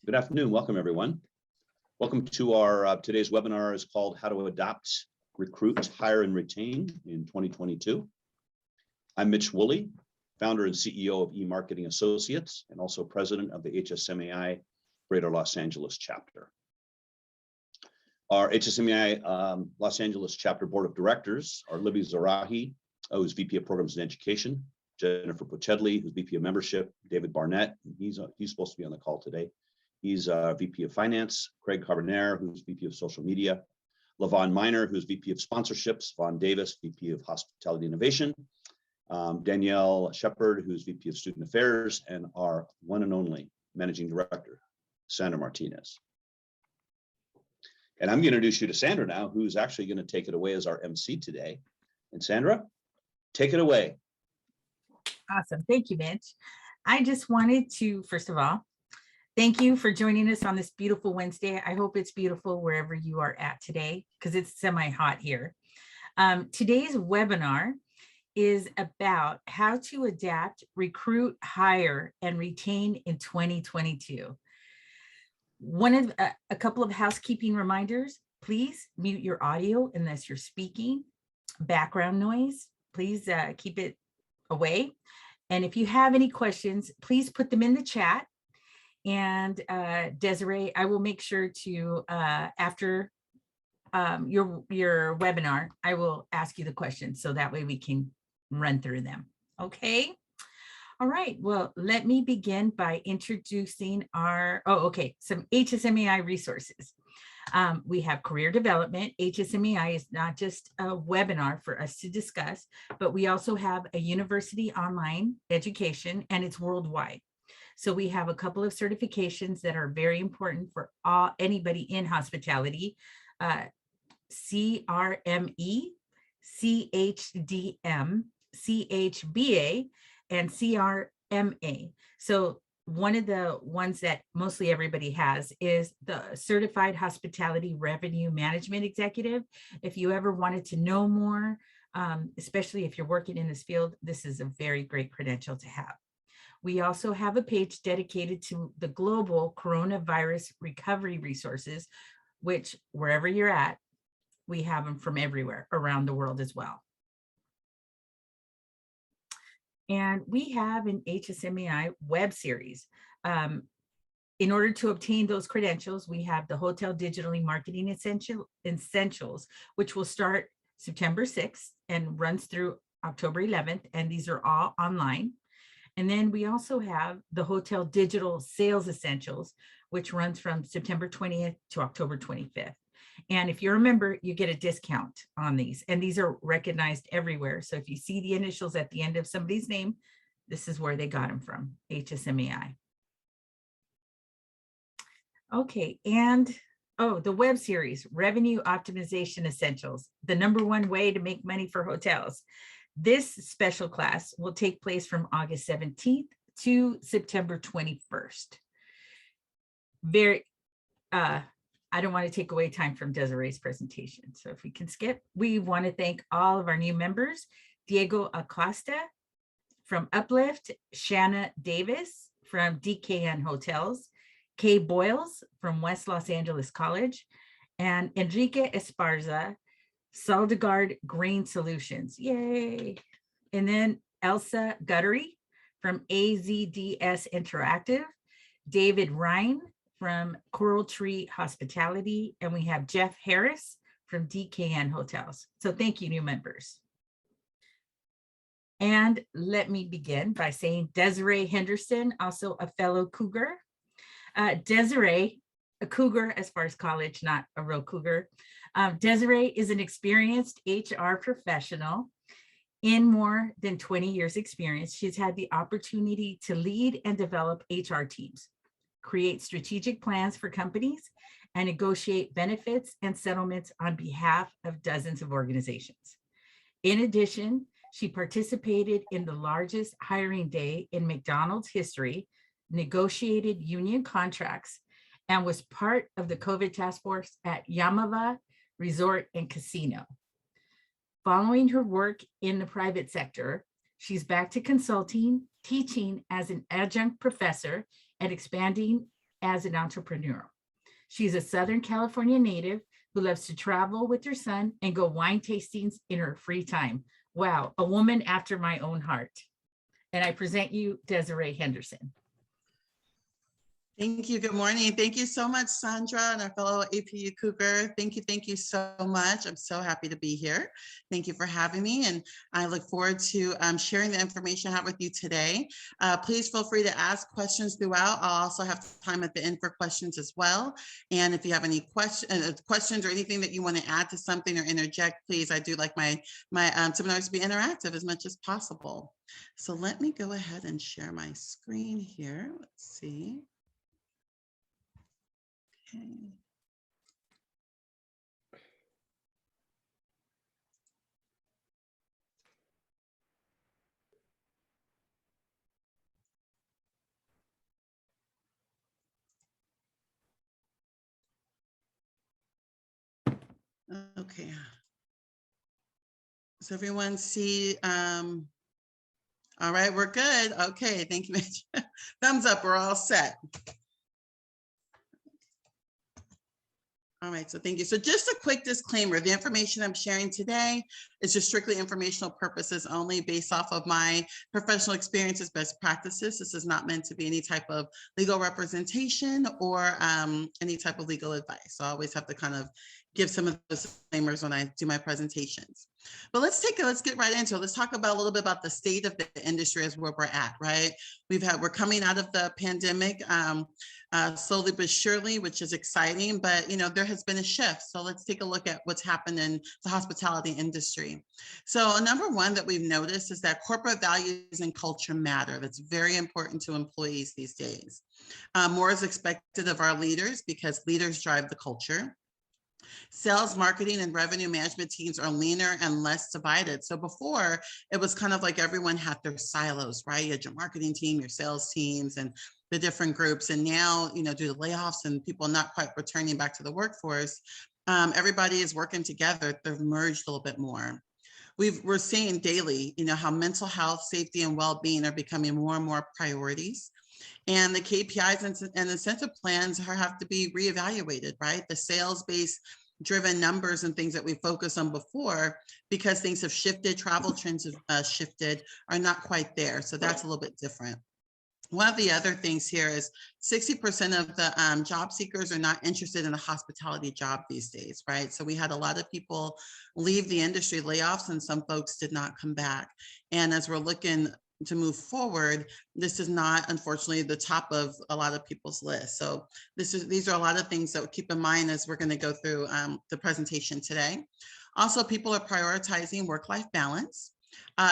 Good afternoon. Welcome, everyone. Welcome to our today's webinar is called How to Adopt, Recruit, Hire, and Retain in 2022. I'm Mitch Woolley, founder and CEO of eMarketing Associates, and also president of the HSMAI Greater Los Angeles chapter. Our HSMAI Los Angeles chapter board of directors are Libby Zarahi, who's VP of Programs and Education, Jennifer Pochedley, who's VP of Membership, David Barnett, he's supposed to be on the call today. He's VP of Finance, Craig Carbonare, who's VP of Social Media, LaVon Miner, who's VP of Sponsorships, Vaughn Davis, VP of Hospitality Innovation, Danielle Shepard, who's VP of Student Affairs, and our one and only Managing Director, Sandra Martinez. And I'm going to introduce you to Sandra now, who's actually going to take it away as our MC today. And Sandra, take it away. Awesome. Thank you, Mitch. I just wanted to, first of all, thank you for joining us on this beautiful Wednesday. I hope it's beautiful wherever you are at today, because it's semi-hot here. Today's webinar is about how to adapt, recruit, hire, and retain in 2022. A couple of housekeeping reminders. Please mute your audio unless you're speaking. Background noise, please keep it away. And if you have any questions, please put them in the chat. And Desiree, I will make sure to, after your webinar, I will ask you the questions so that way we can run through them. Okay. All right. Well, let me begin by introducing some HSMAI resources. We have career development. HSMAI is not just a webinar for us to discuss, but we also have a university online education, and it's worldwide. So we have a couple of certifications that are very important for anybody in hospitality, CRME, CHDM, CHBA, and CRMA. So one of the ones that mostly everybody has is the Certified Hospitality Revenue Management Executive. If you ever wanted to know more, especially if you're working in this field, this is a very great credential to have. We also have a page dedicated to the global coronavirus recovery resources, which wherever you're at, we have them from everywhere around the world as well. And we have an HSMAI web series. In order to obtain those credentials, we have the Hotel Digital Marketing Essentials, which will start September 6th and runs through October 11th. And these are all online. And then we also have the Hotel Digital Sales Essentials, which runs from September 20th to October 25th. And if you're a member, you get a discount on these. And these are recognized everywhere. So if you see the initials at the end of somebody's name, this is where they got them from, HSMAI. Okay, and the web series, Revenue Optimization Essentials, the #1 way to make money for hotels. This special class will take place from August 17th to September 21st. I don't want to take away time from Desiree's presentation. So if we can skip, we want to thank all of our new members, Diego Acosta from Uplift, Shanna Davis from DKN Hotels, Kay Boyles from West Los Angeles College, and Enrique Esparza, Saldegard Grain Solutions, yay. And then Elsa Guttery from AZDS Interactive, David Ryan from Coral Tree Hospitality, and we have Jeff Harris from DKN Hotels. So thank you, new members. And let me begin by saying Desiree Henderson, also a fellow Cougar. Desiree, a Cougar as far as college, not a real Cougar. Desiree is an experienced HR professional in more than 20 years experience. She's had the opportunity to lead and develop HR teams, create strategic plans for companies, and negotiate benefits and settlements on behalf of dozens of organizations. In addition, she participated in the largest hiring day in McDonald's history, negotiated union contracts, and was part of the COVID task force at Yamava Resort and Casino. Following her work in the private sector, she's back to consulting, teaching as an adjunct professor, and expanding as an entrepreneur. She's a Southern California native who loves to travel with her son and go wine tastings in her free time. Wow, a woman after my own heart. And I present you Desiree Henderson. Thank you. Good morning. Thank you so much, Sandra, and our fellow APU Cougar. Thank you so much. I'm so happy to be here. Thank you for having me, and I look forward to sharing the information I have with you today. Please feel free to ask questions throughout. I'll also have time at the end for questions as well. And if you have any questions or anything that you want to add to something or interject, please. I do like my seminars to be interactive as much as possible. So let me go ahead and share my screen here. Let's see. Okay. Does everyone see? All right, we're good. Okay, thank you. Thumbs up, we're all set. All right, so thank you. So just a quick disclaimer, the information I'm sharing today is just strictly informational purposes only based off of my professional experiences, best practices. This is not meant to be any type of legal representation or any type of legal advice. So I always have to kind of give some of those disclaimers when I do my presentations. But let's get right into it. Let's talk about a little bit about the state of the industry as where we're at, right? We're coming out of the pandemic slowly but surely, which is exciting, but there has been a shift. So let's take a look at what's happened in the hospitality industry. So number one that we've noticed is that corporate values and culture matter. That's very important to employees these days. More is expected of our leaders because leaders drive the culture. Sales, marketing, and revenue management teams are leaner and less divided. So before, it was kind of like everyone had their silos, right? You had your marketing team, your sales teams, and the different groups. And now, due to layoffs and people not quite returning back to the workforce, everybody is working together. They've merged a little bit more. We're seeing daily, how mental health, safety, and well-being are becoming more and more priorities. And the KPIs and incentive plans have to be reevaluated, right? The sales-based driven numbers and things that we focused on before, because things have shifted, travel trends have shifted, are not quite there. So that's a little bit different. One of the other things here is 60% of the job seekers are not interested in a hospitality job these days, right? So we had a lot of people leave the industry, layoffs, and some folks did not come back. And as we're looking to move forward, this is not, unfortunately, the top of a lot of people's list. So these are a lot of things that we'll keep in mind as we're going to go through the presentation today. Also, people are prioritizing work-life balance.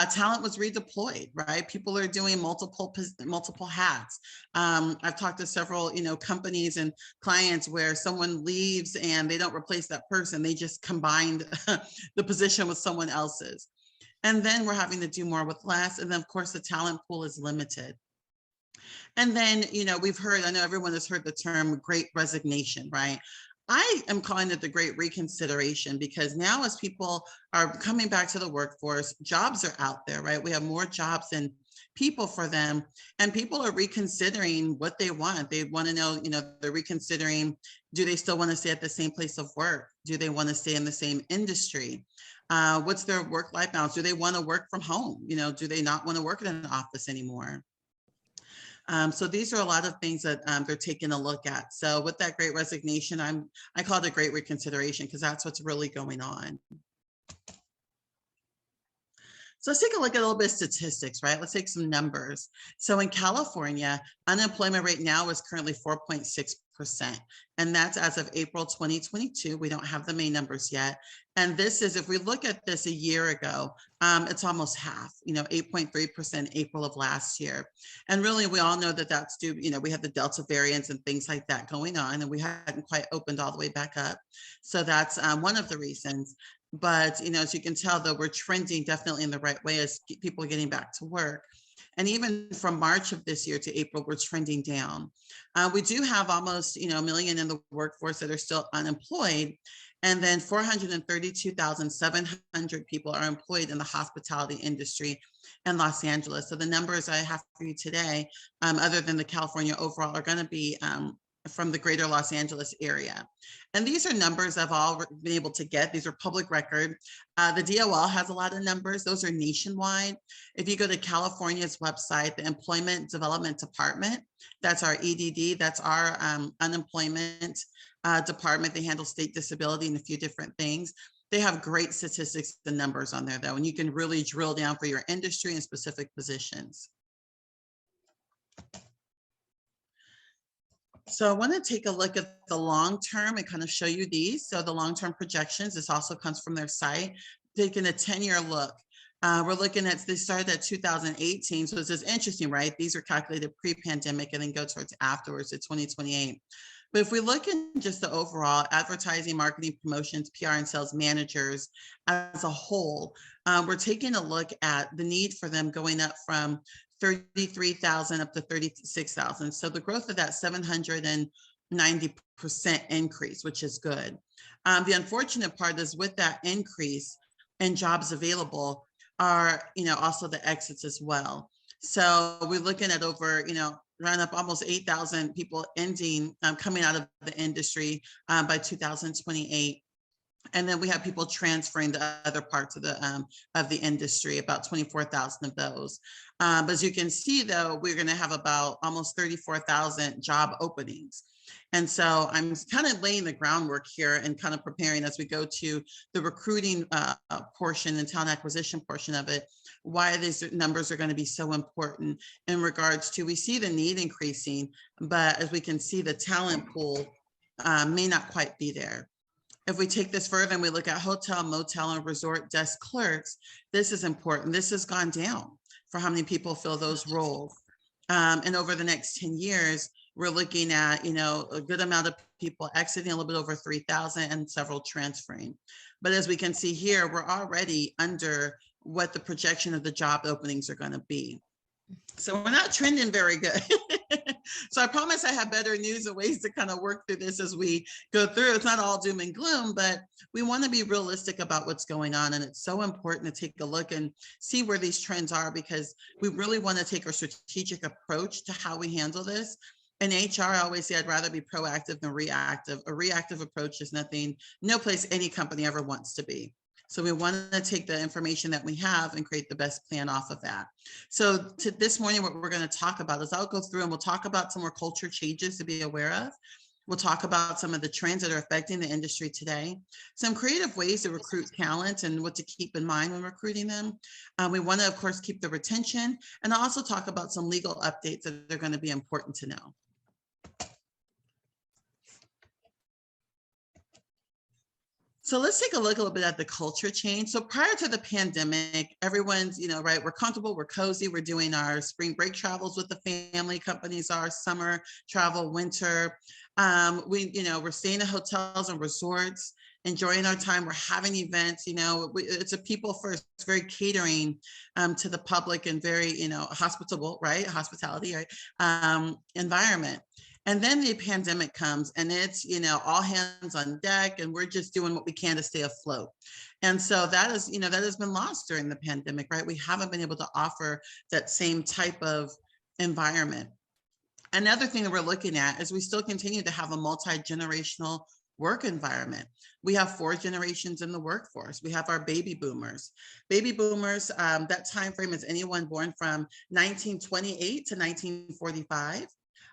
Talent was redeployed, right? People are doing multiple hats. I've talked to several, companies and clients where someone leaves and they don't replace that person. They just combined the position with someone else's. And then we're having to do more with less. And then, of course, the talent pool is limited. And then, we've heard, I know everyone has heard the term great resignation, right? I am calling it the great reconsideration, because now as people are coming back to the workforce, jobs are out there, right? We have more jobs than people for them, and people are reconsidering what they want. They want to know, they're reconsidering, do they still want to stay at the same place of work? Do they want to stay in the same industry? What's their work-life balance? Do they want to work from home? Do they not want to work in an office anymore? So these are a lot of things that they're taking a look at. So with that great resignation, I call it a great reconsideration, because that's what's really going on. So let's take a look at a little bit of statistics, right? Let's take some numbers. So in California, unemployment rate now is currently 4.6%. And that's as of April 2022. We don't have the May numbers yet. And this is, if we look at this a year ago, it's almost half, 8.3% April of last year. And really, we all know that that's due, we have the Delta variants and things like that going on, and we hadn't quite opened all the way back up. So that's one of the reasons. But, as you can tell, though, we're trending definitely in the right way as people are getting back to work. And even from March of this year to April, we're trending down. We do have almost, 1 million in the workforce that are still unemployed. And then 432,700 people are employed in the hospitality industry in Los Angeles. So the numbers I have for you today, other than the California overall, are going to be from the greater Los Angeles area. And these are numbers I've all been able to get. These are public record. The DOL has a lot of numbers. Those are nationwide. If you go to California's website, the Employment Development Department, that's our EDD, that's our unemployment department. They handle state disability and a few different things. They have great statistics and numbers on there though, and you can really drill down for your industry and specific positions. So I want to take a look at the long term and kind of show you these. So the long-term projections, this also comes from their site, taking a 10-year look. We're looking at, they started at 2018. So this is interesting, right? These are calculated pre-pandemic and then go towards afterwards at 2028. But if we look in just the overall advertising, marketing, promotions, PR, and sales managers as a whole, we're taking a look at the need for them going up from 33,000 up to 36,000. So the growth of that 790% increase, which is good. The unfortunate part is with that increase in jobs available are, also the exits as well. So we're looking at over, round up almost 8,000 people ending, coming out of the industry by 2028. And then we have people transferring to other parts of the industry, about 24,000 of those. But as you can see, though, we're going to have about almost 34,000 job openings. And so I'm kind of laying the groundwork here and kind of preparing as we go to the recruiting portion and talent acquisition portion of it, why these numbers are going to be so important in regards to, we see the need increasing, but as we can see, the talent pool may not quite be there. If we take this further and we look at hotel, motel, and resort desk clerks, this is important. This has gone down for how many people fill those roles. And over the next 10 years, we're looking at, a good amount of people exiting, a little bit over 3,000 and several transferring. But as we can see here, we're already under what the projection of the job openings are going to be. So we're not trending very good. So I promise I have better news and ways to kind of work through this as we go through. It's not all doom and gloom, but we want to be realistic about what's going on. And it's so important to take a look and see where these trends are, because we really want to take a strategic approach to how we handle this. In HR, I always say I'd rather be proactive than reactive. A reactive approach is no place any company ever wants to be. So we want to take the information that we have and create the best plan off of that. So this morning, what we're going to talk about is I'll go through and we'll talk about some more culture changes to be aware of. We'll talk about some of the trends that are affecting the industry today, some creative ways to recruit talent and what to keep in mind when recruiting them. We want to, of course, keep the retention, and I'll also talk about some legal updates that are going to be important to know. So let's take a look a little bit at the culture change. So prior to the pandemic, everyone's, right, we're comfortable, we're cozy, we're doing our spring break travels with the family, companies are summer travel, winter. We're staying in hotels and resorts, enjoying our time. We're having events, it's a people first, it's very catering to the public and very, hospitable, right? Hospitality, right? Environment. And then the pandemic comes and it's, all hands on deck, and we're just doing what we can to stay afloat. And so that is, that has been lost during the pandemic, right? We haven't been able to offer that same type of environment. Another thing that we're looking at is we still continue to have a multi-generational work environment. We have 4 generations in the workforce. We have our baby boomers. Baby boomers, that time frame is anyone born from 1928 to 1945.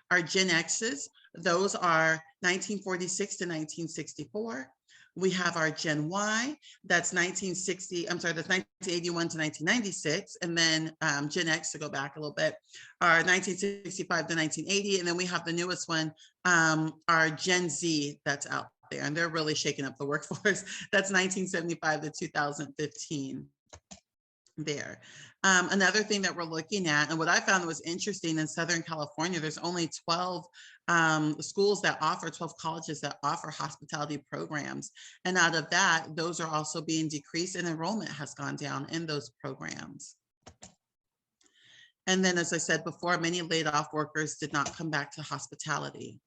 Our Gen X's, those are 1946 to 1964. We have our Gen Y, that's 1981 to 1996. And then Gen X, to go back a little bit, are 1965 to 1980. And then we have the newest one, our Gen Z that's out there. And they're really shaking up the workforce. That's 1975 to 2015 there. Another thing that we're looking at, and what I found was interesting in Southern California, there's only 12 schools that offer, 12 colleges that offer hospitality programs. And out of that, those are also being decreased, and enrollment has gone down in those programs. And then, as I said before, many laid off workers did not come back to hospitality.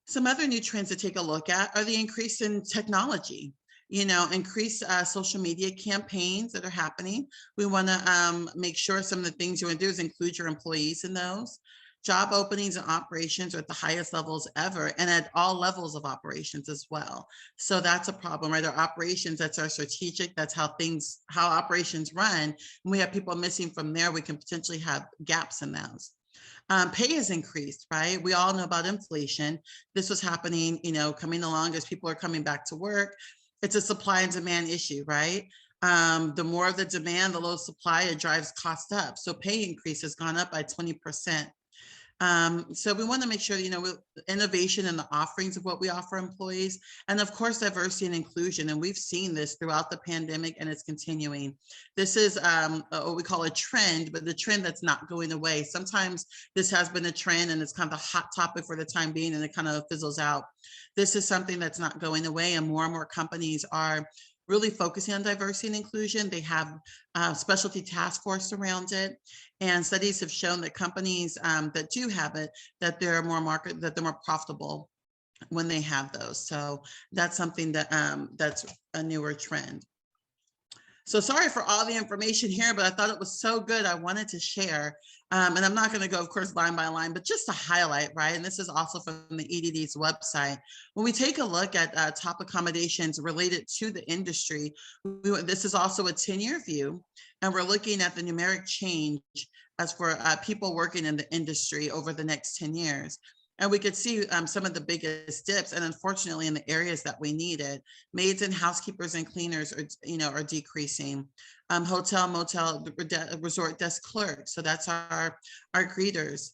Some other new trends to take a look at are the increase in technology. Increase social media campaigns that are happening. We want to make sure some of the things you want to do is include your employees in those. Job openings and operations are at the highest levels ever, and at all levels of operations as well. So that's a problem, right? Our operations, that's our strategic, that's how operations run. And we have people missing from there, we can potentially have gaps in those. Pay has increased, right? We all know about inflation. This was happening, coming along as people are coming back to work. It's a supply and demand issue, right? The more of the demand, the low supply, it drives cost up. So pay increase has gone up by 20%. So we want to make sure, innovation in the offerings of what we offer employees, and of course, diversity and inclusion. And we've seen this throughout the pandemic, and it's continuing. This is what we call a trend, but the trend that's not going away. Sometimes this has been a trend and it's kind of a hot topic for the time being, and it kind of fizzles out. This is something that's not going away, and more companies are really focusing on diversity and inclusion. They have a specialty task force around it. And studies have shown that companies that do have it, that they're more profitable when they have those. So that's something that that's a newer trend. So sorry for all the information here, but I thought it was so good. I wanted to share. And I'm not going to go, of course, line by line, but just to highlight, right? And this is also from the EDD's website. When we take a look at top accommodations related to the industry, this is also a 10-year view. And we're looking at the numeric change as for people working in the industry over the next 10 years. And we could see some of the biggest dips, and unfortunately in the areas that we need it, maids and housekeepers and cleaners are decreasing. Hotel, motel, resort desk clerks, so that's our greeters.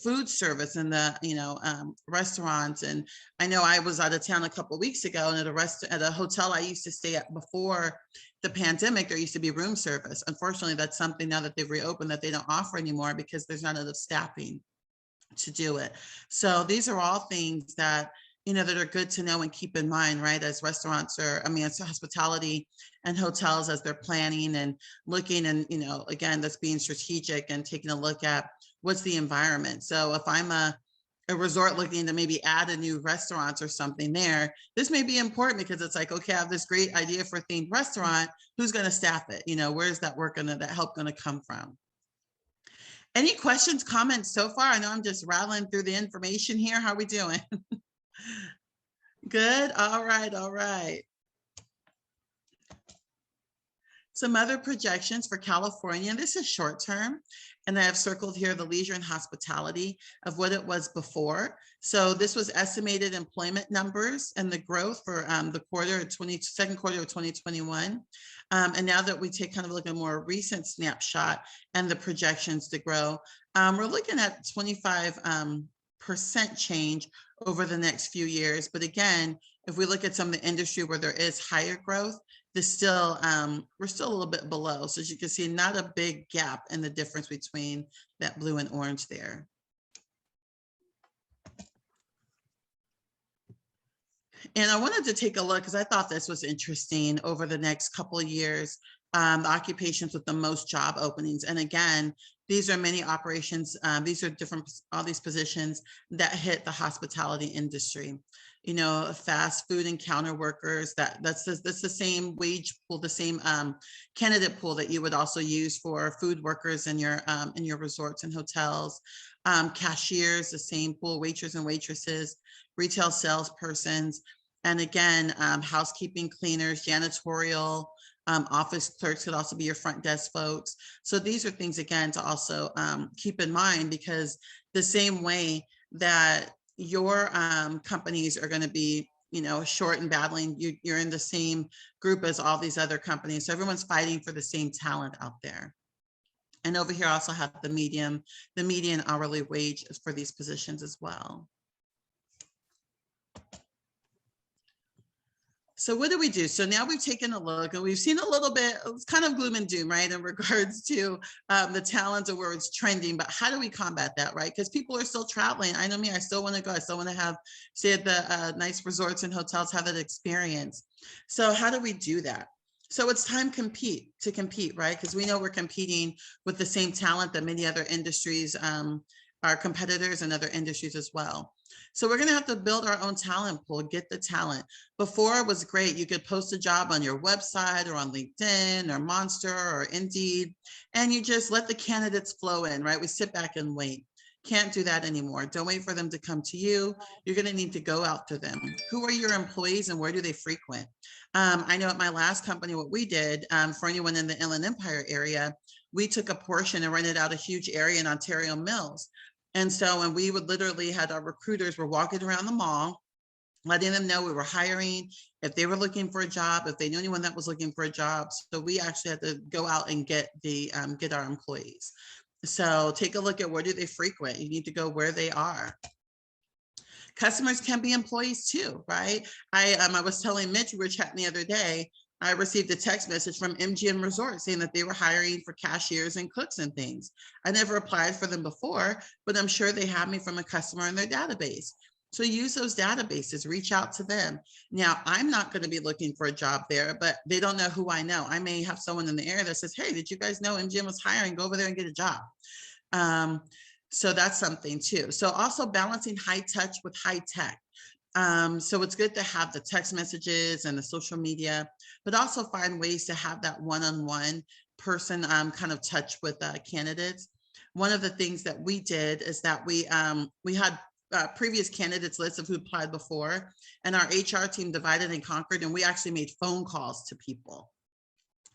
Food service in the restaurants. And I know I was out of town a couple of weeks ago, and at a hotel I used to stay at before the pandemic, there used to be room service. Unfortunately, that's something now that they've reopened that they don't offer anymore because there's not enough staffing to do it. So these are all things that that are good to know and keep in mind, right? As restaurants as hospitality and hotels, as they're planning and looking, and again, that's being strategic and taking a look at what's the environment. So if I'm a resort looking to maybe add a new restaurant or something there, this may be important because it's like, okay, I have this great idea for a themed restaurant. Who's going to staff it? Where's that work and that help going to come from? Any questions, comments so far? I know I'm just rattling through the information here. How are we doing? Good. All right. Some other projections for California. This is short term. And I have circled here the leisure and hospitality of what it was before. So this was estimated employment numbers and the growth for the second quarter of 2021. And now that we take kind of like a more recent snapshot and the projections to grow, we're looking at 25% change over the next few years. But again, if we look at some of the industry where there is higher growth, we're still a little bit below. So as you can see, not a big gap in the difference between that blue and orange there. And I wanted to take a look because I thought this was interesting over the next couple of years, the occupations with the most job openings. And again, these are many operations. These are all these positions that hit the hospitality industry. Fast food and counter workers, that's the same wage pool, the same candidate pool that you would also use for food workers in your resorts and hotels. Cashiers, the same pool, waiters and waitresses, retail salespersons, and again, housekeeping, cleaners, janitorial, office clerks could also be your front desk folks. So these are things, again, to also keep in mind, because the same way that your companies are going to be, short and battling, you're in the same group as all these other companies. So everyone's fighting for the same talent out there. And over here, I also have the median hourly wage for these positions as well. So what do we do? So now we've taken a look and we've seen a little bit, it's kind of gloom and doom, right, in regards to the talent and where it's trending, but how do we combat that, right? Because people are still traveling. I know me, I still want to go. I still want to stay at the nice resorts and hotels, have that experience. So how do we do that? So it's time to compete, right? Because we know we're competing with the same talent that many other industries, our competitors and other industries as well. So we're going to have to build our own talent pool, get the talent. Before it was great. You could post a job on your website or on LinkedIn or Monster or Indeed, and you just let the candidates flow in, right? We sit back and wait. Can't do that anymore. Don't wait for them to come to you. You're going to need to go out to them. Who are your employees and where do they frequent? I know at my last company, what we did for anyone in the Inland Empire area, we took a portion and rented out a huge area in Ontario Mills. And so when we would literally had our recruiters were walking around the mall, letting them know we were hiring, if they were looking for a job, if they knew anyone that was looking for a job. So we actually had to go out and get our employees. So take a look at where do they frequent. You need to go where they are. Customers can be employees too, right? I was telling Mitch, we were chatting the other day, I received a text message from MGM Resort saying that they were hiring for cashiers and cooks and things. I never applied for them before, but I'm sure they have me from a customer in their database. So use those databases, reach out to them. Now, I'm not going to be looking for a job there, but they don't know who I know. I may have someone in the area that says, hey, did you guys know MGM was hiring? Go over there and get a job. So that's something too. So also balancing high touch with high tech. So it's good to have the text messages and the social media, but also find ways to have that one-on-one person kind of touch with candidates. One of the things that we did is that we had previous candidates list of who applied before, and our HR team divided and conquered, and we actually made phone calls to people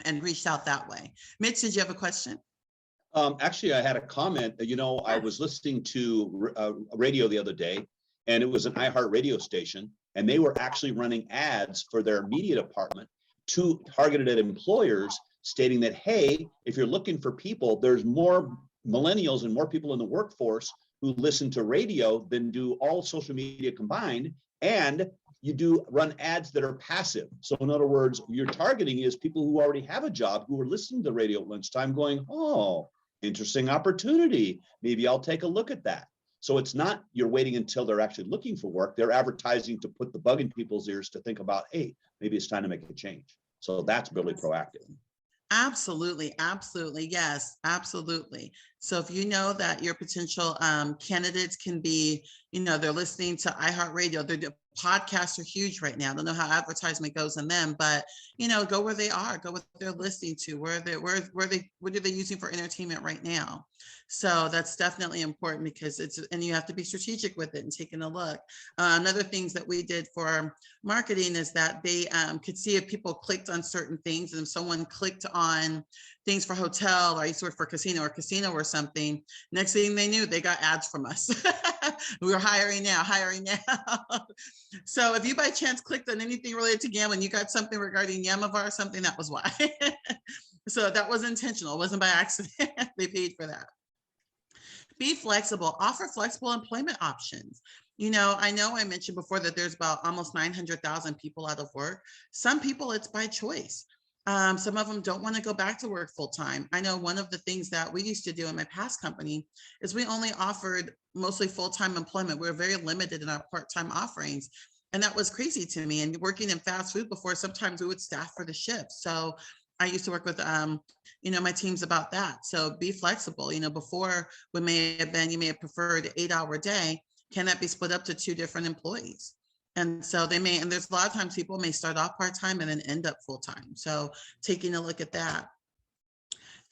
and reached out that way. Mitch, did you have a question? Actually, I had a comment. I was listening to radio the other day, and it was an iHeart radio station, and they were actually running ads for their media department to targeted at employers, stating that, hey, if you're looking for people, there's more millennials and more people in the workforce who listen to radio than do all social media combined, and you do run ads that are passive. So in other words, your targeting is people who already have a job, who are listening to radio at lunchtime going, oh, interesting opportunity. Maybe I'll take a look at that. So it's not you're waiting until they're actually looking for work. They're advertising to put the bug in people's ears to think about, hey, maybe it's time to make a change. So that's really proactive. Absolutely. Absolutely. Yes, absolutely. So if you know that your potential candidates can be, they're listening to iHeartRadio, their podcasts are huge right now. I don't know how advertisement goes in them, but go where they are, go what they're listening to, what are they using for entertainment right now? So that's definitely important because and you have to be strategic with it and taking a look. Another things that we did for marketing is that they could see if people clicked on certain things, and if someone clicked on things for hotel, or I used to work for casino or something, next thing they knew, they got ads from us. We were hiring now. So if you by chance clicked on anything related to gambling, you got something regarding Yamava or something, that was why. So that was intentional. It wasn't by accident. They paid for that. Be flexible, offer flexible employment options. I know I mentioned before that there's about almost 900,000 people out of work. Some people, it's by choice. Some of them don't want to go back to work full time. I know one of the things that we used to do in my past company is we only offered mostly full-time employment. We were very limited in our part-time offerings. And that was crazy to me. And working in fast food before, sometimes we would staff for the shift. So I used to work with, my teams about that. So be flexible. Before you may have preferred an 8-hour day. Can that be split up to 2 different employees? And so and there's a lot of times people may start off part-time and then end up full-time. So taking a look at that.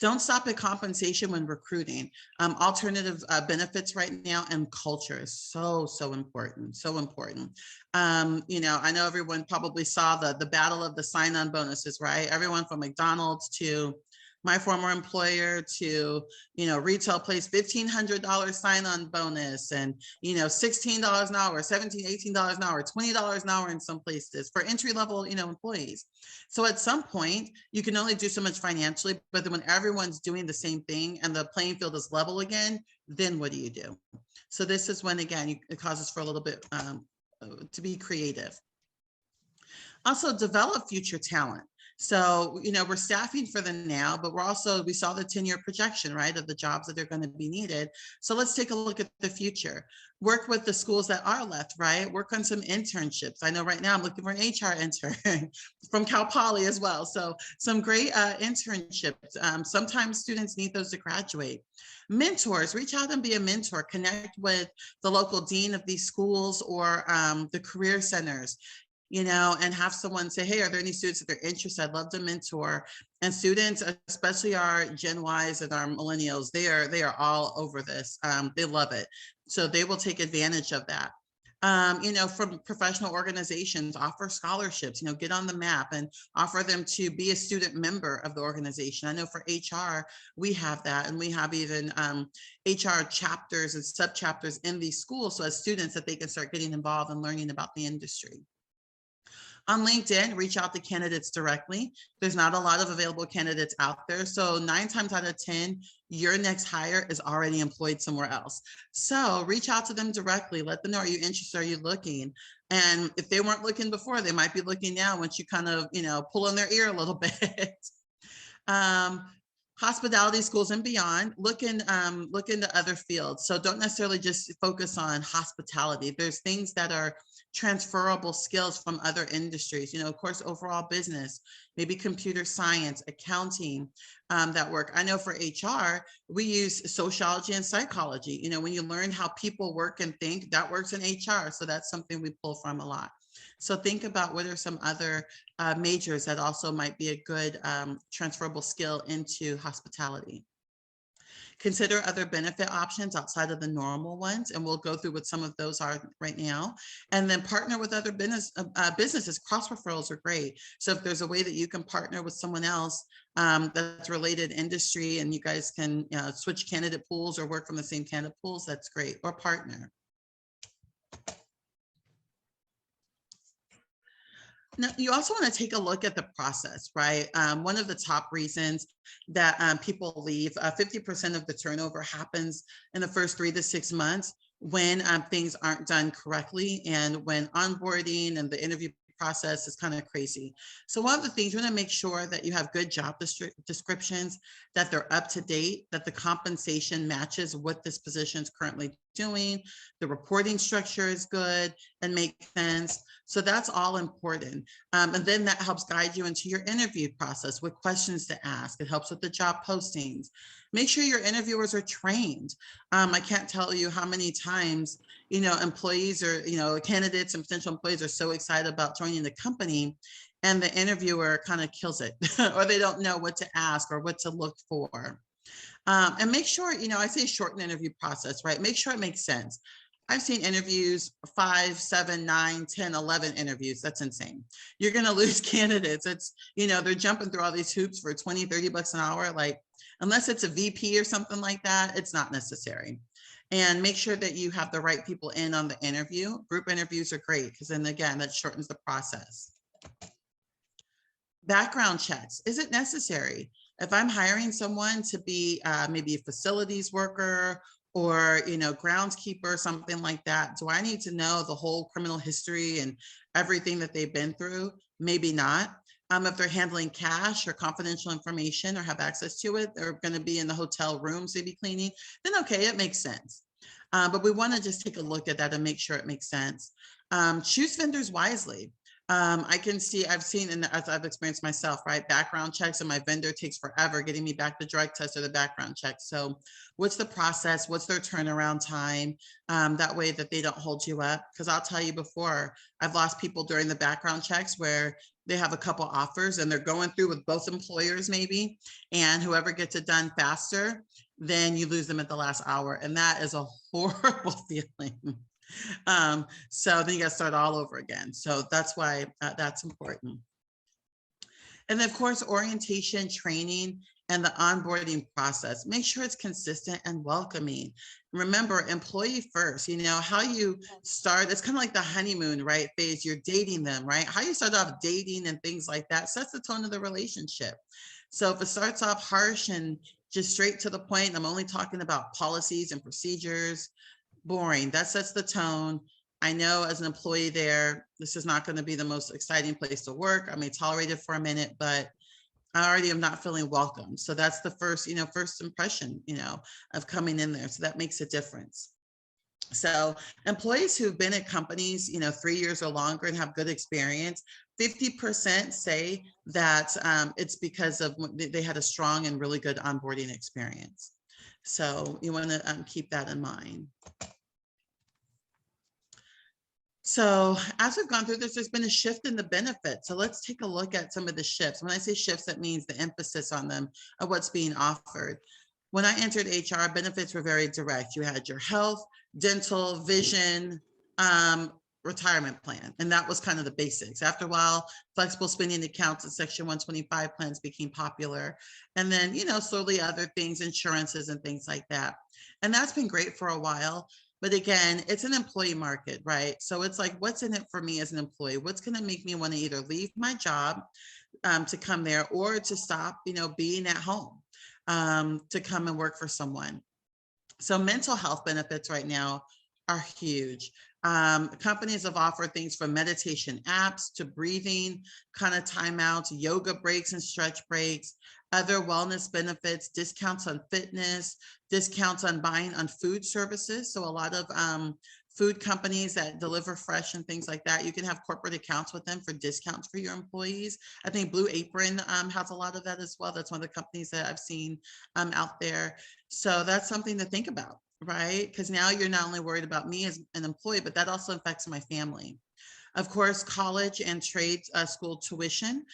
Don't stop at compensation when recruiting. Alternative benefits right now, and culture is so important, so important. I know everyone probably saw the battle of the sign-on bonuses, right? Everyone from McDonald's to my former employer to, retail place, $1,500 sign-on bonus, and, $16 an hour, $17, $18 an hour, $20 an hour in some places for entry-level, employees. So at some point, you can only do so much financially, but then when everyone's doing the same thing and the playing field is level again, then what do you do? So this is when, again, it causes for a little bit to be creative. Also, develop future talent. So, we're staffing for the now, but we saw the 10-year projection, right, of the jobs that are going to be needed. So let's take a look at the future. Work with the schools that are left, right? Work on some internships. I know right now I'm looking for an HR intern from Cal Poly as well. So some great internships. Sometimes students need those to graduate. Mentors, reach out and be a mentor. Connect with the local dean of these schools or the career centers. and have someone say, hey, are there any students that they're interested? I'd love to mentor. And students, especially our Gen Ys and our millennials, they are all over this. They love it. So they will take advantage of that. From professional organizations, offer scholarships, get on the map and offer them to be a student member of the organization. I know for HR, we have that, and we have even HR chapters and sub chapters in these schools. So as students that they can start getting involved and learning about the industry. On LinkedIn, reach out to candidates directly. There's not a lot of available candidates out there. So 9 times out of 10, your next hire is already employed somewhere else. So reach out to them directly. Let them know, are you interested? Are you looking? And if they weren't looking before, they might be looking now once you kind of, pull on their ear a little bit. Hospitality schools and beyond, look into other fields. So don't necessarily just focus on hospitality. There's things that are transferable skills from other industries, of course, overall business, maybe computer science, accounting, that work. I know for HR, we use sociology and psychology. When you learn how people work and think, that works in HR. So that's something we pull from a lot. So think about what are some other majors that also might be a good transferable skill into hospitality. Consider other benefit options outside of the normal ones, and we'll go through what some of those are right now. And then partner with other businesses. Cross referrals are great. So if there's a way that you can partner with someone else that's related industry, and you guys can switch candidate pools or work from the same candidate pools, that's great. Or partner. Now, you also want to take a look at the process, right? One of the top reasons that people leave, 50% of the turnover happens in the first 3 to 6 months when things aren't done correctly, and when onboarding and the interview process is kind of crazy. So one of the things, you want to make sure that you have good job descriptions, that they're up to date, that the compensation matches what this position is currently doing, the reporting structure is good and makes sense. So that's all important. And then that helps guide you into your interview process, what questions to ask. It helps with the job postings. Make sure your interviewers are trained. I can't tell you how many times, employees or, candidates and potential employees are so excited about joining the company, and the interviewer kind of kills it, or they don't know what to ask or what to look for. And make sure, I say shorten interview process, right? Make sure it makes sense. I've seen interviews, 5, 7, 9, 10, 11 interviews. That's insane. You're going to lose candidates. It's, they're jumping through all these hoops for 20, 30 bucks an hour. Like, unless it's a VP or something like that, it's not necessary. And make sure that you have the right people in on the interview. Group interviews are great because then again, that shortens the process. Background checks. Is it necessary? If I'm hiring someone to be maybe a facilities worker or, groundskeeper, something like that, do I need to know the whole criminal history and everything that they've been through? Maybe not. If they're handling cash or confidential information or have access to it, they're going to be in the hotel rooms they'd be cleaning, then okay, it makes sense. But we want to just take a look at that and make sure it makes sense. Choose vendors wisely. I've seen, and as I've experienced myself, right? Background checks and my vendor takes forever getting me back the drug test or the background check. So what's the process? What's their turnaround time? That way that they don't hold you up. Because I'll tell you before, I've lost people during the background checks where they have a couple offers and they're going through with both employers maybe, and whoever gets it done faster, then you lose them at the last hour. And that is a horrible feeling. So then you got to start all over again. So that's why that's important. And then of course, orientation, training, and the onboarding process. Make sure it's consistent and welcoming. Remember, employee first, how you start, it's kind of like the honeymoon, right, phase. You're dating them, right? How you start off dating and things like that sets the tone of the relationship. So if it starts off harsh and just straight to the point, I'm only talking about policies and procedures, boring, that sets the tone. I know as an employee there, this is not going to be the most exciting place to work. I may tolerate it for a minute, but I already am not feeling welcome. So that's the first impression, of coming in there. So that makes a difference. So employees who've been at companies, 3 years or longer and have good experience, 50% say that it's because of they had a strong and really good onboarding experience. So you want to keep that in mind. So as we've gone through this, there's been a shift in the benefits. So let's take a look at some of the shifts. When I say shifts, that means the emphasis on them of what's being offered. When I entered HR, benefits were very direct. You had your health, dental, vision, retirement plan, and that was kind of the basics. After a while, flexible spending accounts and Section 125 plans became popular. And then, slowly other things, insurances and things like that. And that's been great for a while. But again, it's an employee market, right? So it's like, what's in it for me as an employee? What's going to make me want to either leave my job to come there or to stop, being at home to come and work for someone? So mental health benefits right now are huge. Companies have offered things from meditation apps to breathing kind of timeouts, yoga breaks and stretch breaks, other wellness benefits, discounts on fitness, discounts on buying on food services. So a lot of food companies that deliver fresh and things like that, you can have corporate accounts with them for discounts for your employees. I think Blue Apron has a lot of that as well. That's one of the companies that I've seen out there. So that's something to think about, right? Because now you're not only worried about me as an employee, but that also affects my family. Of course, college and trade school tuition.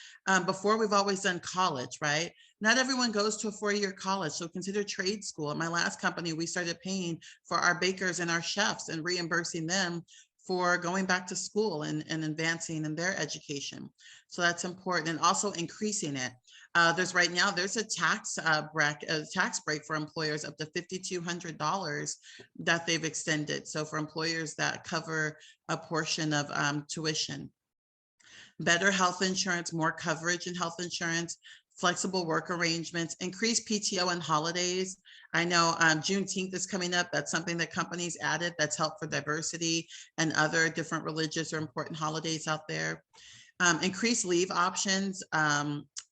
Before, we've always done college, right? Not everyone goes to a 4-year college, so consider trade school. At my last company, we started paying for our bakers and our chefs and reimbursing them for going back to school and advancing in their education. So that's important, and also increasing it. There's a tax break for employers up to $5,200 that they've extended. So for employers that cover a portion of tuition. Better health insurance, more coverage in health insurance, flexible work arrangements, increased PTO and holidays. I know Juneteenth is coming up. That's something that companies added that's helped for diversity and other different religious or important holidays out there. Increased leave options.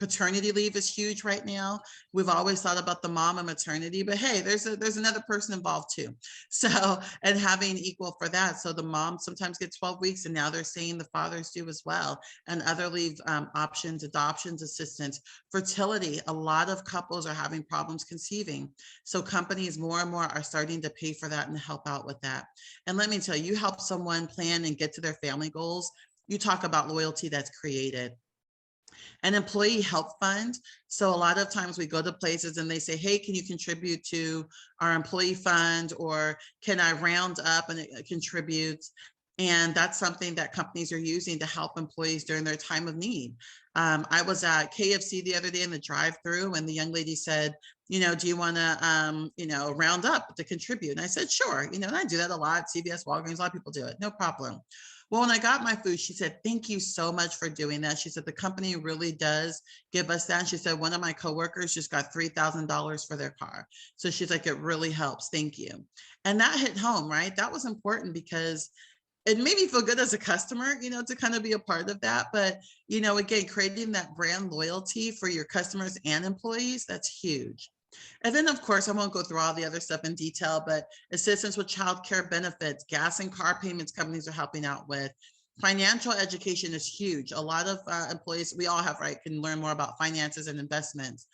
Paternity leave is huge right now. We've always thought about the mom and maternity, but hey, there's another person involved too. So, and having equal for that. So the mom sometimes gets 12 weeks and now they're saying the fathers do as well. And other leave options, adoptions, assistance, fertility. A lot of couples are having problems conceiving. So companies more and more are starting to pay for that and help out with that. And let me tell you, you help someone plan and get to their family goals. You talk about loyalty that's created. An employee help fund. So a lot of times we go to places and they say, hey, can you contribute to our employee fund, or can I round up and it contributes? And that's something that companies are using to help employees during their time of need. I was at KFC the other day in the drive-through, and the young lady said, do you want to, round up to contribute? And I said, sure. And I do that a lot. CVS, Walgreens, a lot of people do it. No problem. Well, when I got my food, she said, thank you so much for doing that. She said, the company really does give us that. And she said, one of my coworkers just got $3,000 for their car. So she's like, it really helps. Thank you. And that hit home, right? That was important because it made me feel good as a customer, to kind of be a part of that. But, again, creating that brand loyalty for your customers and employees, that's huge. And then, of course, I won't go through all the other stuff in detail, but assistance with childcare benefits, gas and car payments companies are helping out with. Financial education is huge. A lot of employees, we all have, right, can learn more about finances and investments.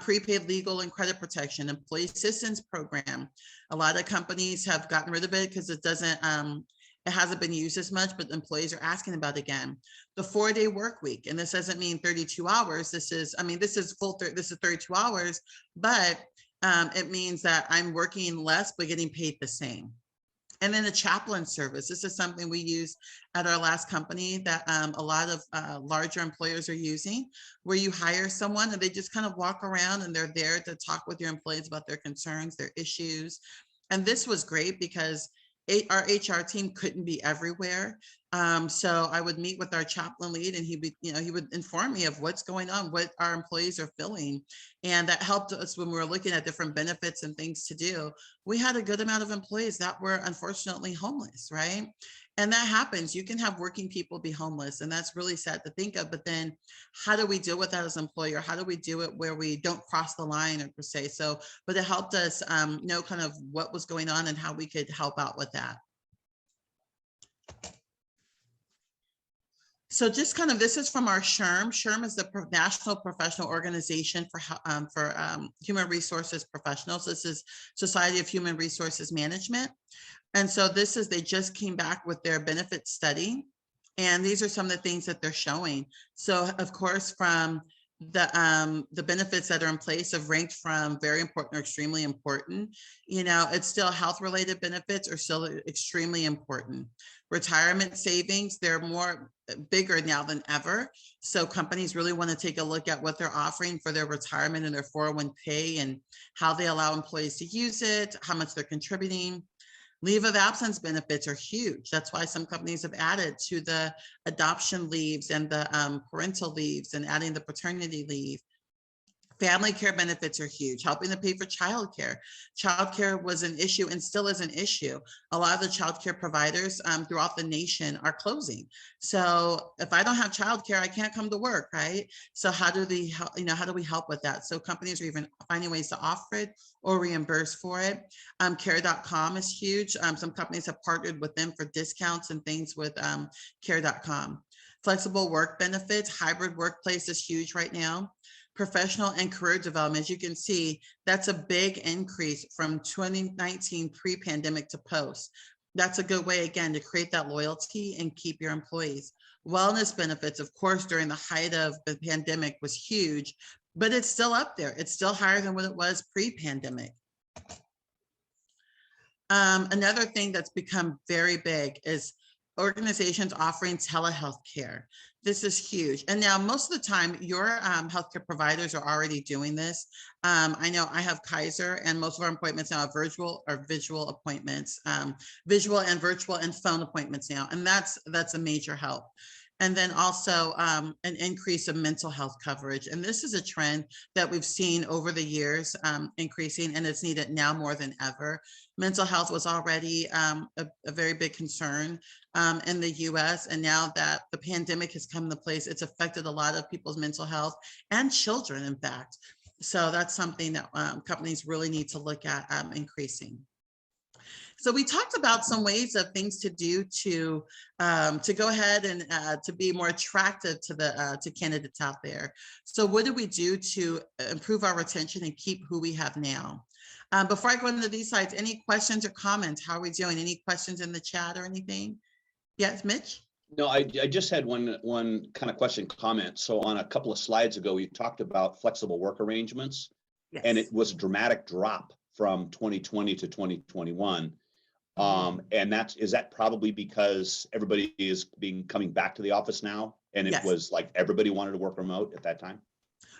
Prepaid legal and credit protection, employee assistance program. A lot of companies have gotten rid of it because it hasn't been used as much, but employees are asking about it again. The 4-day work week, and this doesn't mean 32 hours. This is 32 hours, but it means that I'm working less, but getting paid the same. And then a chaplain service. This is something we use at our last company that a lot of larger employers are using, where you hire someone and they just kind of walk around and they're there to talk with your employees about their concerns, their issues. And this was great because our HR team couldn't be everywhere. So I would meet with our chaplain lead and he would inform me of what's going on, what our employees are feeling. And that helped us when we were looking at different benefits and things to do. We had a good amount of employees that were unfortunately homeless, right? And that happens. You can have working people be homeless, and that's really sad to think of. But then how do we deal with that as an employer? How do we do it where we don't cross the line, or per se? So, but it helped us know kind of what was going on and how we could help out with that. So just kind of, this is from our SHRM. SHRM is the National Professional Organization for Human Resources Professionals. This is Society of Human Resources Management. And so they just came back with their benefit study. And these are some of the things that they're showing. So of course, from the benefits that are in place have ranked from very important or extremely important. It's still health related benefits are still extremely important. Retirement savings, they're more bigger now than ever. So companies really want to take a look at what they're offering for their retirement and their 401k and how they allow employees to use it, how much they're contributing. Leave of absence benefits are huge. That's why some companies have added to the adoption leaves and the parental leaves and adding the paternity leave. Family care benefits are huge, helping to pay for childcare. Childcare was an issue and still is an issue. A lot of the childcare providers throughout the nation are closing. So if I don't have childcare, I can't come to work, right? So how do we help with that? So companies are even finding ways to offer it or reimburse for it. Care.com is huge. Some companies have partnered with them for discounts and things with care.com. Flexible work benefits, hybrid workplace is huge right now. Professional and career development, as you can see, that's a big increase from 2019 pre-pandemic to post. That's a good way, again, to create that loyalty and keep your employees. Wellness benefits, of course, during the height of the pandemic was huge, but it's still up there. It's still higher than what it was pre-pandemic. Another thing that's become very big is organizations offering telehealth care. This is huge. And now most of the time your healthcare providers are already doing this. I know I have Kaiser and most of our appointments now are virtual or visual appointments, visual and virtual and phone appointments now. And that's a major help. And then also an increase of mental health coverage. And this is a trend that we've seen over the years increasing, and it's needed now more than ever. Mental health was already a very big concern in the US. And now that the pandemic has come into place, it's affected a lot of people's mental health and children, in fact. So that's something that companies really need to look at increasing. So we talked about some ways of things to do to go ahead and to be more attractive to candidates out there. So what do we do to improve our retention and keep who we have now? Before I go into these slides, any questions or comments? How are we doing? Any questions in the chat or anything? Yes, Mitch? No, I just had one kind of question comment. So on a couple of slides ago, you talked about flexible work arrangements, Yes. and it was a dramatic drop from 2020 to 2021. And is that probably because everybody is coming back to the office now, and it Yes. was like everybody wanted to work remote at that time?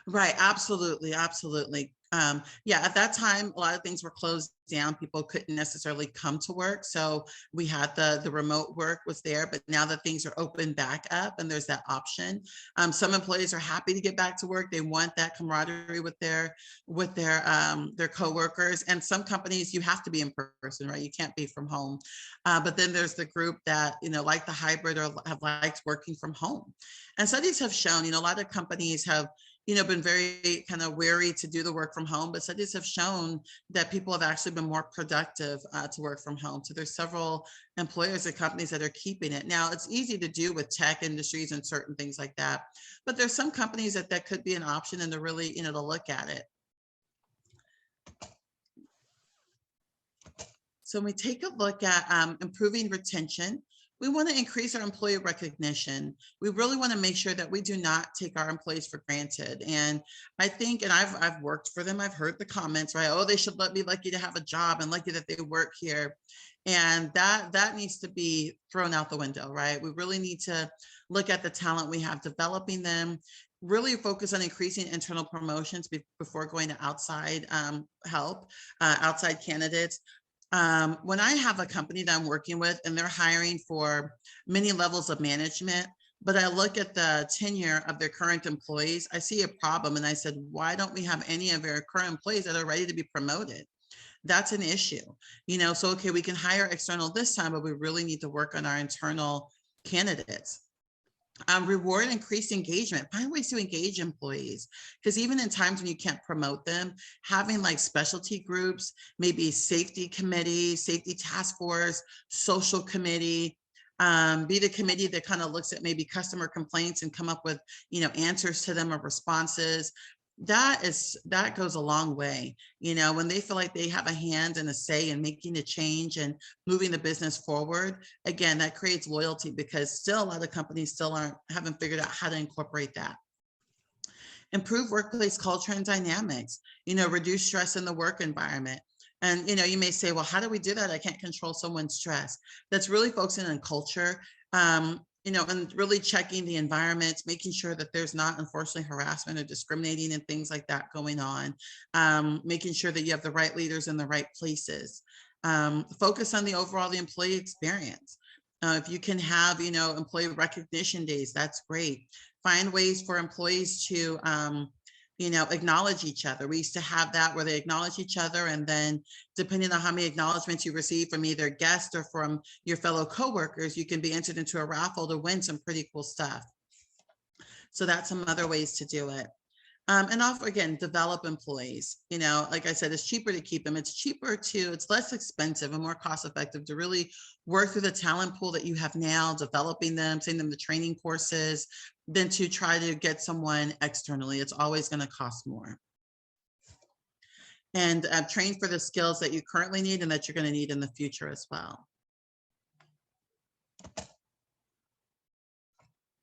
Right, absolutely, absolutely. Yeah, at that time, a lot of things were closed down. People couldn't necessarily come to work. So we had the remote work was there, but now that things are open back up and there's that option, some employees are happy to get back to work. They want that camaraderie with their coworkers. And some companies, you have to be in person, right? You can't be from home. But then there's the group that, like the hybrid or have liked working from home. And studies have shown, a lot of companies have been very kind of wary to do the work from home, but studies have shown that people have actually been more productive to work from home. So there's several employers and companies that are keeping it. Now, it's easy to do with tech industries and certain things like that, but there's some companies that could be an option and to really, to look at it. So when we take a look at improving retention, we want to increase our employee recognition. We really want to make sure that we do not take our employees for granted. And I think, and I've worked for them, I've heard the comments, right? Oh, they should be lucky to have a job and lucky that they work here. And that needs to be thrown out the window, right? We really need to look at the talent we have, developing them, really focus on increasing internal promotions before going to outside help, outside candidates. When I have a company that I'm working with and they're hiring for many levels of management, but I look at the tenure of their current employees, I see a problem. And I said, why don't we have any of our current employees that are ready to be promoted? That's an issue, so, okay, we can hire external this time, but we really need to work on our internal candidates. Reward increased engagement. Find ways to engage employees, because even in times when you can't promote them, having like specialty groups, maybe safety committee, safety task force, social committee, be the committee that kind of looks at maybe customer complaints and come up with, answers to them or responses. that goes a long way. You know, when they feel like they have a hand and a say in making a change and moving the business forward, again, that creates loyalty, because still a lot of companies still haven't figured out how to incorporate that. Improve workplace culture and dynamics, you know, reduce stress in the work environment. And, you know, you may say, well, how do we do that? I can't control someone's stress. That's really focusing on culture, you know, and really checking the environment, making sure that there's not, unfortunately, harassment or discriminating and things like that going on, making sure that you have the right leaders in the right places. Focus on the overall the employee experience. If you can have, you know, employee recognition days, that's great. Find ways for employees to, you know, acknowledge each other. We used to have that where they acknowledge each other, and then depending on how many acknowledgements you receive from either guests or from your fellow coworkers, you can be entered into a raffle to win some pretty cool stuff. So that's some other ways to do it. And also, again, develop employees. You know, like I said, it's cheaper to keep them. It's cheaper it's less expensive and more cost effective to really work through the talent pool that you have now, developing them, sending them to training courses, than to try to get someone externally. It's always going to cost more. And train for the skills that you currently need and that you're going to need in the future as well.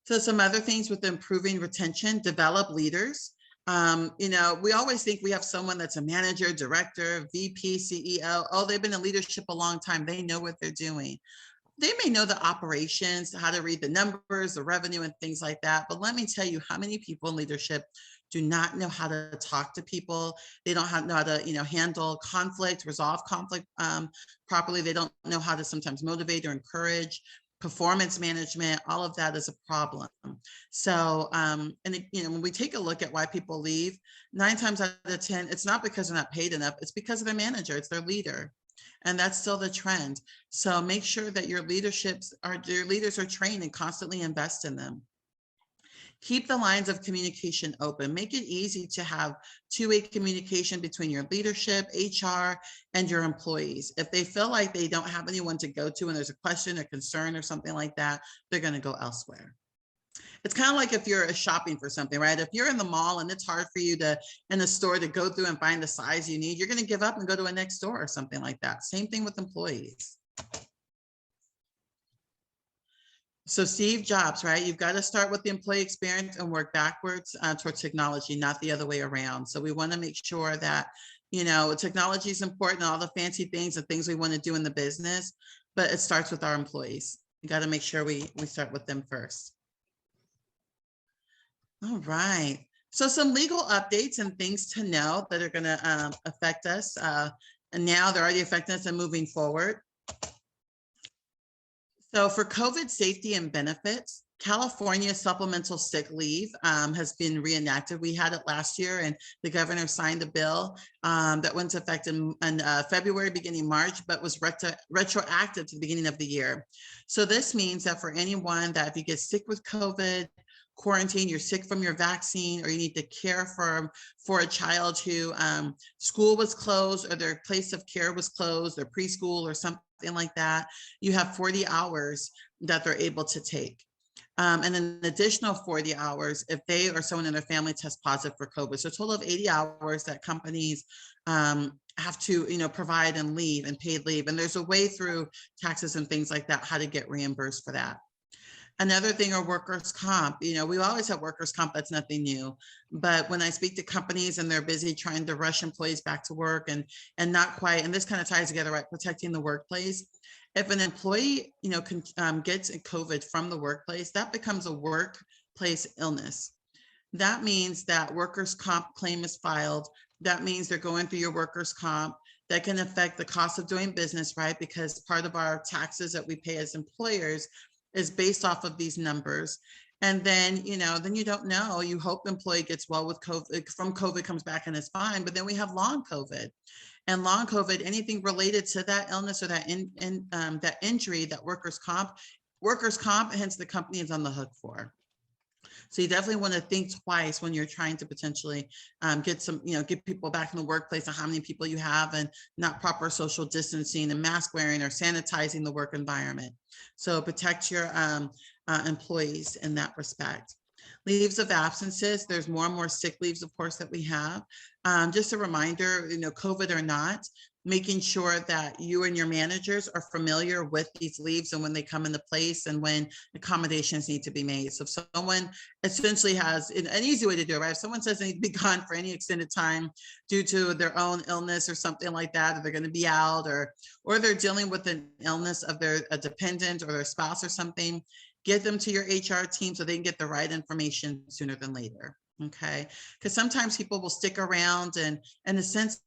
So some other things with improving retention: develop leaders. You know, we always think we have someone that's a manager, director, VP, CEO. Oh, they've been in leadership a long time. They know what they're doing. They may know the operations, how to read the numbers, the revenue, and things like that. But let me tell you, how many people in leadership do not know how to talk to people. They don't know how to, you know, handle conflict, resolve conflict properly. They don't know how to sometimes motivate or encourage. Performance management, all of that is a problem. So, and you know, when we take a look at why people leave, 9 times out of 10, it's not because they're not paid enough. It's because of their manager. It's their leader. And that's still the trend. So make sure that your leaders are trained and constantly invest in them. Keep the lines of communication open. Make it easy to have two-way communication between your leadership, HR, and your employees. If they feel like they don't have anyone to go to and there's a question or concern or something like that, they're going to go elsewhere. It's kind of like if you're shopping for something, right? If you're in the mall and it's hard for you in a store to go through and find the size you need, you're going to give up and go to a next store or something like that. Same thing with employees. So Steve Jobs, right? You've got to start with the employee experience and work backwards towards technology, not the other way around. So we want to make sure that, you know, technology is important, all the fancy things and things we want to do in the business, but it starts with our employees. You got to make sure we start with them first. All right. So some legal updates and things to know that are going to affect us. And now they're already affecting us and moving forward. So for COVID safety and benefits, California supplemental sick leave has been reenacted. We had it last year and the governor signed a bill that went into effect in February, beginning March, but was retroactive to the beginning of the year. So this means that for anyone that if you get sick with COVID, quarantine, you're sick from your vaccine, or you need to care for a child who school was closed or their place of care was closed, their preschool or something like that, you have 40 hours that they're able to take. And an additional 40 hours if they or someone in their family tests positive for COVID. So a total of 80 hours that companies have to, you know, provide and leave and paid leave. And there's a way through taxes and things like that, how to get reimbursed for that. Another thing are workers' comp. You know, we always have workers' comp. That's nothing new. But when I speak to companies and they're busy trying to rush employees back to work and not quite, and this kind of ties together, right? Protecting the workplace. If an employee, you know, gets COVID from the workplace, that becomes a workplace illness. That means that workers' comp claim is filed. That means they're going through your workers' comp. That can affect the cost of doing business, right? Because part of our taxes that we pay as employers is based off of these numbers. And then, you know, then you don't know, you hope the employee gets well with COVID, from COVID comes back and is fine, but then we have long COVID. And long COVID, anything related to that illness or that that injury, that workers' comp, hence the company is on the hook for. So you definitely want to think twice when you're trying to potentially get some, you know, get people back in the workplace and how many people you have and not proper social distancing and mask wearing or sanitizing the work environment. So protect your employees in that respect. Leaves of absences, there's more and more sick leaves, of course, that we have. Just a reminder, COVID or not, making sure that you and your managers are familiar with these leaves and when they come into place and when accommodations need to be made. So if someone essentially has an easy way to do it, right? If someone says they need to be gone for any extended time due to their own illness or something like that, or they're going to be out, or they're dealing with an illness of a dependent or their spouse or something, get them to your HR team so they can get the right information sooner than later. Okay, because sometimes people will stick around and in a sense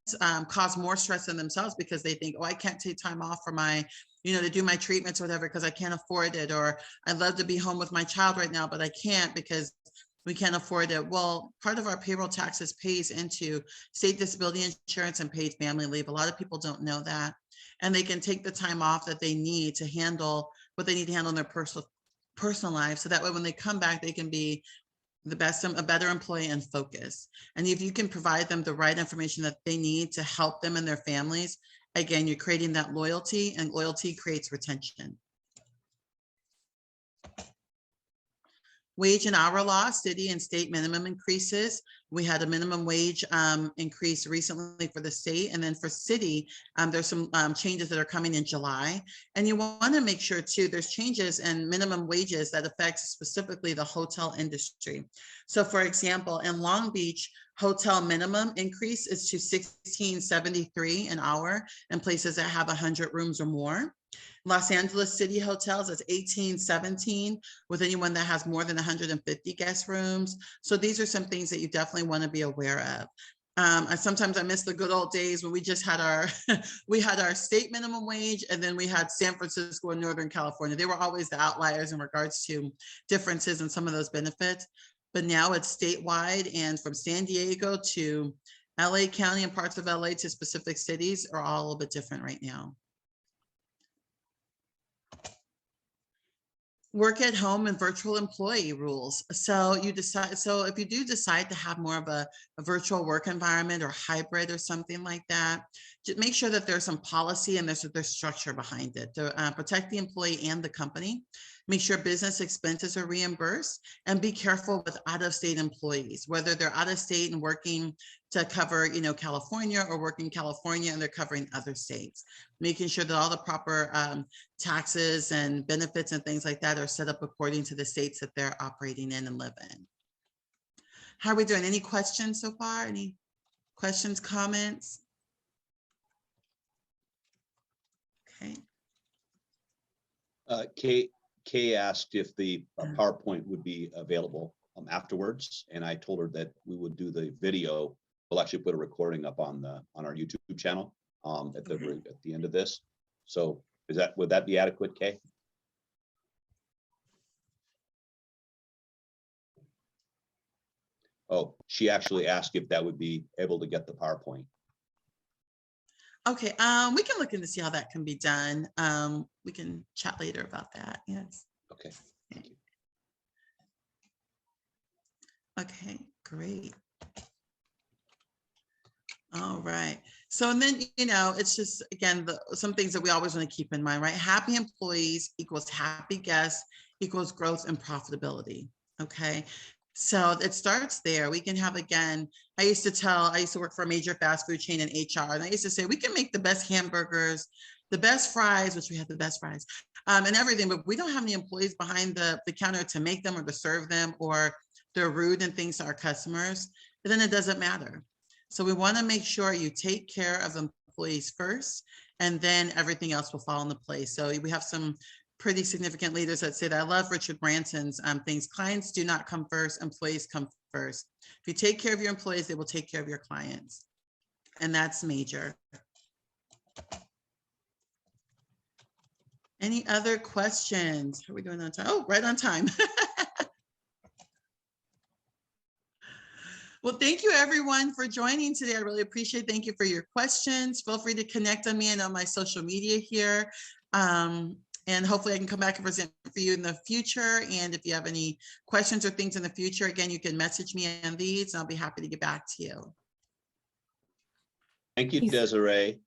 cause more stress on themselves because they think, oh, I can't take time off for my, to do my treatments or whatever because I can't afford it, or I'd love to be home with my child right now, but I can't because we can't afford it. Well, part of our payroll taxes pays into state disability insurance and paid family leave. A lot of people don't know that, and they can take the time off that they need to handle what they need to handle in their personal life, so that way when they come back, they can be a better employee and focus. And if you can provide them the right information that they need to help them and their families, again, you're creating that loyalty, and loyalty creates retention. Wage and hour law, city and state minimum increases. We had a minimum wage increase recently for the state, and then for city, there's some changes that are coming in July. And you want to make sure too, there's changes in minimum wages that affects specifically the hotel industry. So for example, in Long Beach, hotel minimum increase is to $16.73 an hour in places that have 100 rooms or more. Los Angeles City hotels is $18.17 with anyone that has more than 150 guest rooms. So these are some things that you definitely want to be aware of. Sometimes I miss the good old days when we just had our we had our state minimum wage, and then we had San Francisco and Northern California. They were always the outliers in regards to differences in some of those benefits. But now it's statewide, and from San Diego to LA County and parts of LA to specific cities are all a little bit different right now. Work at home and virtual employee rules. So if you do decide to have more of a virtual work environment or hybrid or something like that, just make sure that there's some policy and there's structure behind it to protect the employee and the company. Make sure business expenses are reimbursed, and be careful with out-of-state employees, whether they're out of state and working to cover, California, or working California and they're covering other states. Making sure that all the proper taxes and benefits and things like that are set up according to the states that they're operating in and live in. How are we doing? Any questions so far? Any questions, comments? Okay. Kay asked if the PowerPoint would be available afterwards, and I told her that we would do the video. We'll actually put a recording up on our YouTube channel at the end of this. So would that be adequate, Kay? Oh, she actually asked if that would be able to get the PowerPoint. Okay, we can look into see how that can be done. We can chat later about that. Yes. Okay. Thank you. Okay, great. All right. So, and then, it's just, again, some things that we always want to keep in mind, right? Happy employees equals happy guests equals growth and profitability. Okay. So it starts there. We can have, again, I used to work for a major fast food chain in HR, and I used to say, we can make the best hamburgers, the best fries, which we have the best fries, and everything, but we don't have any employees behind the counter to make them or to serve them, or they're rude and things to our customers, and then it doesn't matter. So we want to make sure you take care of employees first, and then everything else will fall into place. So we have some pretty significant leaders that say that. I love Richard Branson's things. Clients do not come first, employees come first. If you take care of your employees, they will take care of your clients. And that's major. Any other questions? How are we doing on time? Oh, right on time. Well, thank you everyone for joining today. I really appreciate it. Thank you for your questions. Feel free to connect on me and on my social media here. And hopefully I can come back and present for you in the future. And if you have any questions or things in the future, again, you can message me on these and I'll be happy to get back to you. Thank you, Desiree.